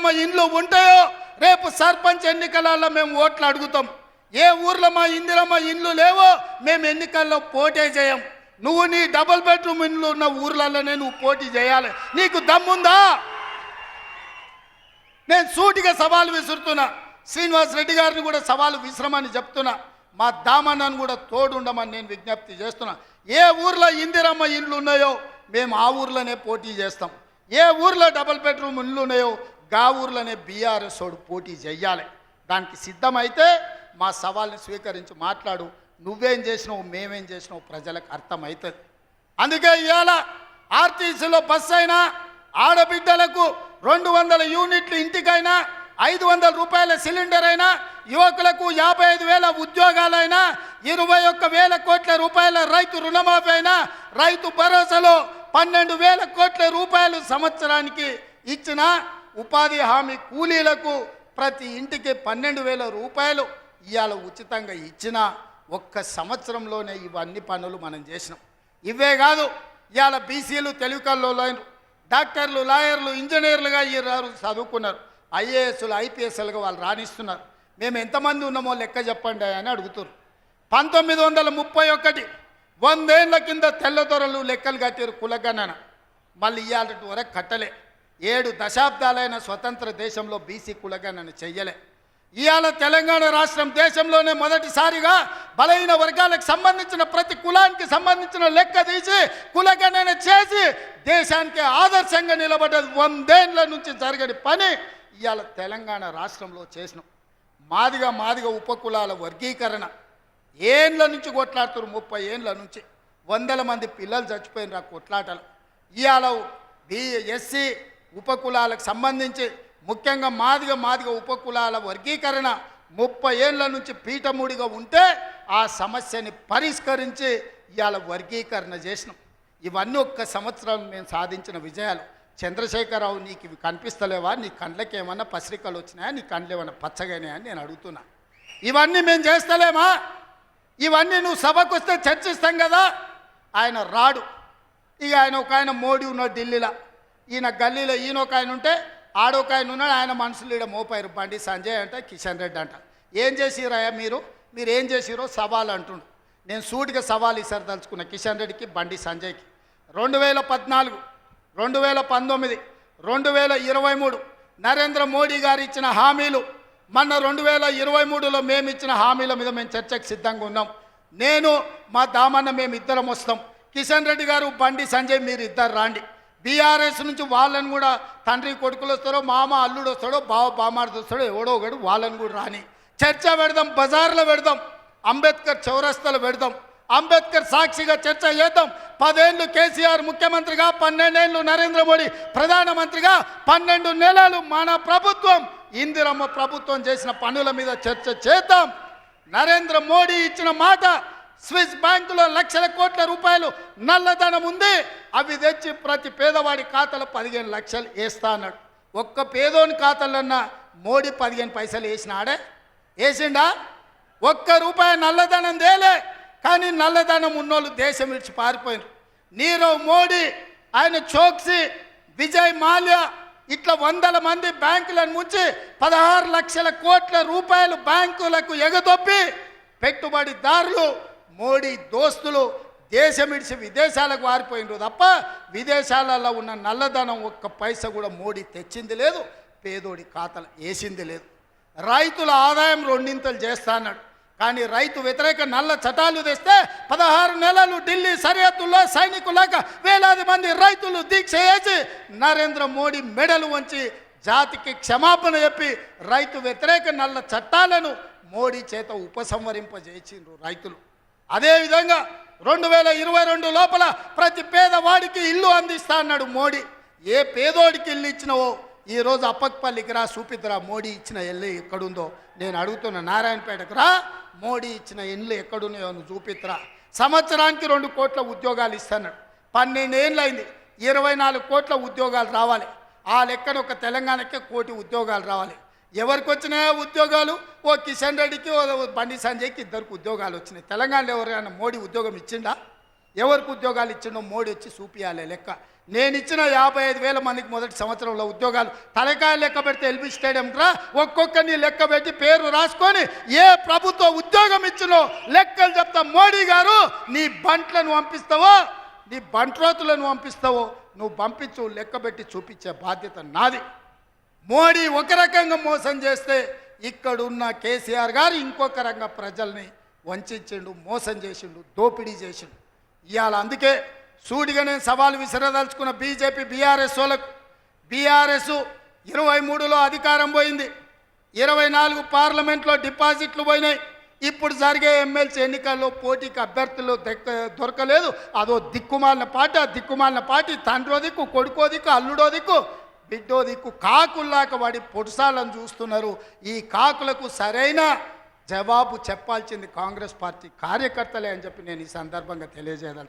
మా ఇండ్లు ఉంటాయో రేపు సర్పంచ్ ఎన్నికలలో మేము ఓట్లు అడుగుతాం. ఏ ఊర్లో మా ఇందిరమ్మ ఇండ్లు లేవో మేము ఎన్నికల్లో పోటీ చేయం. నువ్వు నీ డబుల్ బెడ్రూమ్ ఇండ్లు ఉన్న ఊర్లలోనే నువ్వు పోటీ చేయాలి. నీకు దమ్ముందా? నేను సూటిగా సవాలు విసురుతున్నా. శ్రీనివాస్ రెడ్డి గారిని కూడా సవాలు విసిరమని చెప్తున్నా. మా దామన్నను కూడా తోడుండమని నేను విజ్ఞప్తి చేస్తున్నా. ఏ ఊర్లో ఇందిరమ్మ ఇండ్లు ఉన్నాయో మేము ఆ ఊర్లోనే పోటీ చేస్తాం. ఏ ఊర్లో డబుల్ బెడ్రూమ్ ఇండ్లు ఉన్నాయో గా ఊర్లోనే బీఆర్ఎస్ వాడు పోటీ చేయాలి. దానికి సిద్ధమైతే మా సవాల్ని స్వీకరించి మాట్లాడు. నువ్వేం చేసినావు, మేమేం చేసినావు ప్రజలకు అర్థమవుతుంది. అందుకే ఇవాళ ఆర్టీసీలో బస్సు అయినా, ఆడబిడ్డలకు 200 యూనిట్లు ఇంటికైనా, 500 రూపాయల సిలిండర్ అయినా, యువకులకు 55,000 ఉద్యోగాలైనా, 21,000 కోట్ల రూపాయల రైతు రుణమాఫీ అయినా, రైతు భరోసాలో 12,000 కోట్ల రూపాయలు సంవత్సరానికి ఇచ్చిన ఉపాధి హామీ కూలీలకు ప్రతి ఇంటికి 12,000 రూపాయలు ఇవాళ ఉచితంగా ఇచ్చిన ఒక్క సంవత్సరంలోనే ఇవన్నీ పనులు మనం చేసినాం. ఇవే కాదు, ఇవాళ బీసీలు తెలివికల్లోలైన డాక్టర్లు, లాయర్లు, ఇంజనీర్లుగా ఈ చదువుకున్నారు. ఐఏఎస్లు, ఐపీఎస్లుగా వాళ్ళు రాణిస్తున్నారు. మేము ఎంతమంది ఉన్నామో లెక్క చెప్పండి అని అడుగుతారు. 1931 100 ఏళ్ల కింద తెల్లదొరలు లెక్కలు కట్టారు కులగణన. మళ్ళీ ఇవాళ వరకు కట్టలే. 7 దశాబ్దాలైన స్వతంత్ర దేశంలో బీసీ కులగణన చెయ్యలే. ఇవాళ తెలంగాణ రాష్ట్రం దేశంలోనే మొదటిసారిగా బలహీన వర్గాలకు సంబంధించిన ప్రతి కులానికి సంబంధించిన లెక్క తీసి కులగణన చేసి దేశానికి ఆదర్శంగా నిలబడ్డది. 100 ఏళ్ల నుంచి జరగని పని ఇవాళ తెలంగాణ రాష్ట్రంలో చేసినాం. మాదిగ ఉపకులాల వర్గీకరణ ఏండ్ల నుంచి కొట్లాడుతున్నారు. 30 ఏండ్ల నుంచి 100 మంది పిల్లలు చచ్చిపోయిన కొట్లాటలు. ఇవాళ ఎస్సీ ఉపకులాలకు సంబంధించి ముఖ్యంగా మాదిగ ఉపకులాల వర్గీకరణ 30 ఏళ్ల నుంచి పీఠముడిగా ఉంటే ఆ సమస్యని పరిష్కరించి ఇవాళ వర్గీకరణ చేసినాం. ఇవన్నీ ఒక్క సంవత్సరం మేము సాధించిన విజయాలు. చంద్రశేఖరరావు, నీకు ఇవి కనిపిస్తలేవా? నీ కండ్లకి ఏమన్నా పసిరికలు వచ్చినాయా? నీ కండ్లు ఏమన్నా పచ్చగానే అని నేను అడుగుతున్నా. ఇవన్నీ మేము చేస్తలేమా? ఇవన్నీ నువ్వు సభకు వస్తే చర్చిస్తాం కదా. ఆయన రాడు. ఇక ఒక ఆయన మోడీ ఉన్నాడు ఢిల్లీలో, ఈయన గల్లీలో ఈయన ఒక ఆయన ఉంటే ఆడొక ఆయన ఉన్నాడు. ఆయన మనుషులు ఈడ మోపారు. బండి సంజయ్ అంట, కిషన్ రెడ్డి అంట. ఏం చేసిరాయా మీరు ఏం చేసిరో సవాల్ అంటుండు. నేను సూటిగా సవాల్ ఇసరదలుచుకున్నా కిషన్ రెడ్డికి, బండి సంజయ్కి. 2014, 2019, 2023 నరేంద్ర మోడీ గారు ఇచ్చిన హామీలు, మొన్న 2023లో మేము ఇచ్చిన హామీల మీద మేము చర్చకు సిద్ధంగా ఉన్నాం. నేను మా దామన్న మేము ఇద్దరం వస్తాం. కిషన్ రెడ్డి గారు, బండి సంజయ్ మీరు ఇద్దరు రాండి. బీఆర్ఎస్ నుంచి వాళ్ళని కూడా తండ్రి కొడుకులు వస్తారో, మామ అల్లుడు వస్తాడో, బావ బామార్ది వస్తాడో, ఎవడో ఒకడు వాళ్ళని కూడా రాని. చర్చ పెడదాం, బజార్లో పెడదాం, అంబేద్కర్ చౌరస్తాలో పెడదాం. అంబేద్కర్ సాక్షిగా చర్చ చేద్దాం. 10 ఏళ్ళు కేసీఆర్ ముఖ్యమంత్రిగా, 12 ఏళ్ళు నరేంద్ర మోడీ ప్రధానమంత్రిగా, 12 నెలలు మన ప్రభుత్వం ఇందిరమ్మ ప్రభుత్వం చేసిన పనుల మీద చర్చ చేద్దాం. నరేంద్ర మోడీ ఇచ్చిన మాట, స్విస్ బ్యాంకులో లక్షల కోట్ల రూపాయలు నల్లధనం ఉంది, అవి తెచ్చి ప్రతి పేదవాడి ఖాతాలో 15 లక్షలు వేస్తా అన్నాడు. ఒక్క పేదోని ఖాతాలన్నా మోడీ 15 పైసలు వేసినాడే? వేసిండా? ఒక్క రూపాయి నల్లధనం తేలే. కానీ నల్లధనం ఉన్నోళ్ళు దేశం విడిచి పారిపోయినారు. నీరవ్ మోడీ, ఆయన చోక్సీ, విజయ్ మాల్యా ఇట్లా 100 మంది బ్యాంకులను ముంచి 16 లక్షల కోట్ల రూపాయలు బ్యాంకులకు ఎగదొప్పి పెట్టుబడిదారులు, మోడీ దోస్తులు దేశం విడిచి విదేశాలకు పారిపోయినారు తప్ప విదేశాలలో ఉన్న నల్లధనం ఒక్క పైసా కూడా మోడీ తెచ్చింది లేదు, పేదోడి ఖాతాలు వేసింది లేదు. రైతుల ఆదాయం 2 చేస్తా అన్నాడు. కానీ రైతు వ్యతిరేక నల్ల చట్టాలు తెస్తే 16 నెలలు ఢిల్లీ సరిహద్దుల్లో సైనికులాగా వేలాది మంది రైతులు దీక్ష చేసి నరేంద్ర మోడీ మెడలు వంచి జాతికి క్షమాపణ చెప్పి రైతు వ్యతిరేక నల్ల చట్టాలను మోడీ చేత ఉపసంహరింపజేసిండ్రు రైతులు. అదేవిధంగా 2022 లోపల ప్రతి పేదవాడికి ఇల్లు అందిస్తా అన్నాడు మోడీ. ఏ పేదోడికి ఇల్లు ఇచ్చినవో ఈరోజు అప్పక్పల్లికి రా, చూపిద్దురా మోడీ ఇచ్చిన ఇల్లు ఎక్కడుందో. నేను అడుగుతున్నా, నారాయణపేటకు రా, మోడీ ఇచ్చిన ఇల్లు ఎక్కడున్నాయో నువ్వు చూపిద్దురా. సంవత్సరానికి 2 కోట్ల ఉద్యోగాలు ఇస్తున్నాడు. 12 ఏళ్ళు అయింది. 24 కోట్ల ఉద్యోగాలు రావాలి. ఆ లెక్కన ఒక తెలంగాణకే 1 కోటి ఉద్యోగాలు రావాలి. ఎవరికి వచ్చినాయో ఉద్యోగాలు? ఓ కిషన్ రెడ్డికి, ఓ బండి సంజయ్కి 2 ఉద్యోగాలు వచ్చినాయి. తెలంగాణలో ఎవరైనా మోడీ ఉద్యోగం ఇచ్చిండా? ఎవరికి ఉద్యోగాలు ఇచ్చిండో మోడీ వచ్చి చూపియాలి లెక్క. నేను ఇచ్చిన 55,000 మందికి మొదటి సంవత్సరంలో ఉద్యోగాలు తలకాయ లెక్క పెడితే ఎల్బీ స్టేడియం రా ఒక్కొక్కరిని లెక్క పెట్టి పేరు రాసుకొని ఏ ప్రభుత్వ ఉద్యోగం ఇచ్చినో లెక్కలు చెప్తా. మోడీ గారు నీ బంట్లను పంపిస్తావో నీ బంట్రోతులను పంపిస్తావో నువ్వు పంపించు, లెక్క పెట్టి చూపించే బాధ్యత నాది. మోడీ ఒక రకంగా మోసం చేస్తే ఇక్కడున్న కేసీఆర్ గారు ఇంకొక రంగా ప్రజల్ని వంచిండు, మోసం చేసిండు, దోపిడీ చేసిండు. ఇవాళ అందుకే సూటిగా నేను సవాలు విసిరదలుచుకున్న బీజేపీ బీఆర్ఎస్ వాళ్ళకు. బీఆర్ఎస్ 23లో అధికారం పోయింది, 24 పార్లమెంట్లో డిపాజిట్లు పోయినాయి. ఇప్పుడు జరిగే ఎమ్మెల్సీ ఎన్నికల్లో పోటీకి అభ్యర్థులు దొరకలేదు. అదో దిక్కుమాలిన పార్టీ తండ్రో దిక్కు, కొడుకో దిక్కు, అల్లుడో దిక్కు, బిడ్డో దిక్కు కాకుల్లాక వాడి పొడుసాలను చూస్తున్నారు. ఈ కాకులకు సరైన జవాబు చెప్పాల్సింది కాంగ్రెస్ పార్టీ కార్యకర్తలే అని చెప్పి నేను ఈ సందర్భంగా తెలియజేయదలుచుకున్నాను.